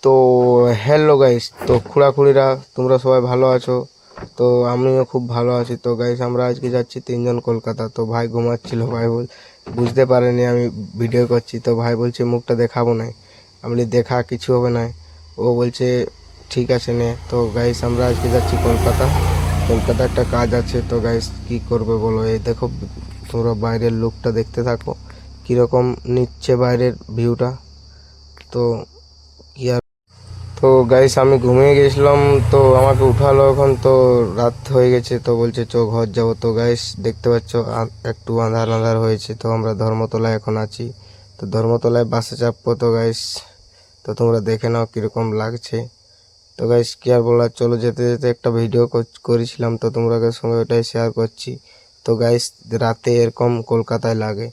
তো hello guys, তো খুড়াখুড়িরা তোমরা সবাই ভালো আছো? তো আমিও খুব ভালো আছি। তো গাইস আমরা আজকে যাচ্ছি তিনজন কলকাতা। তো ভাই ঘুমাচ্ছিল, ভাই বুঝতে পারেনি আমি ভিডিও করছি। তো ভাই বলছে মুখটা দেখাবো না। আমি বলি, দেখা কিছু হবে না। ও বলছে ঠিক আছে নে। তো গাইস আমরা আজকে যাচ্ছি কলকাতা। কলকাতা একটা কাজ আছে। তো গাইস কি করবে বলো? এই দেখো, তোমরা বাইরের লুকটা দেখতে থাকো কীরকম নিচ্ছে বাইরের ভিউটা। তো কি আর, তো গাইস আমি ঘুমিয়ে গেছিলাম, তো আমাকে উঠালো এখন। তো রাত হয়ে গেছে, তো বলছে চো ঘর যাবো। তো গাইস দেখতে পাচ্ছ একটু আঁধার আঁধার হয়েছে। তো আমরা ধর্মতলায় এখন আছি। তো ধর্মতলায় বাসে চাপবো। তো গাইস তো তোমরা দেখে নাও কীরকম লাগছে। তো গাইস কি আর বলার, চলো যেতে যেতে একটা ভিডিও করেছিলাম, তো তোমাদের সঙ্গে ওটাই শেয়ার করছি। তো গাইস রাতে এরকম কলকাতায় লাগে।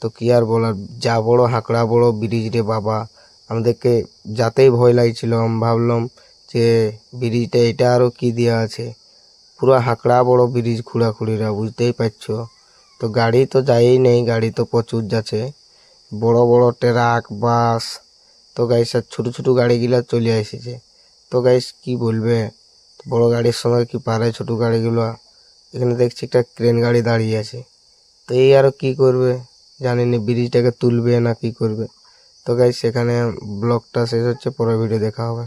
তো কি আর বলার, যা বড় হাঁকড়া বড় ব্রিজ রে বাবা। আমাদেরকে যাতেই ভয় লাগছিল, আমি ভাবলাম যে ব্রিজটা এটা আরও কি দেওয়া আছে। পুরো হাঁকড়া বড় ব্রিজ, খুঁড়াখুড়িরা বুঝতেই পারছো। তো গাড়ি তো যায়ই নেই, গাড়ি তো প্রচুর যাচ্ছে, বড় বড় ট্রাক বাস। তো গাইস আর ছোটো ছোটো গাড়িগুলো চলে এসেছে। তো গাইস কি বলবে, বড় গাড়ির সঙ্গে কি পারে ছোটো গাড়িগুলো। এখানে দেখছি একটা ক্রেন গাড়ি দাঁড়িয়ে আছে। তো এই আরও কি করবে জানি না, ব্রিজটাকে তুলবে না কি করবে। তো গাইস সেখানে ব্লগটা শেষ হচ্ছে, পরের ভিডিও দেখা হবে।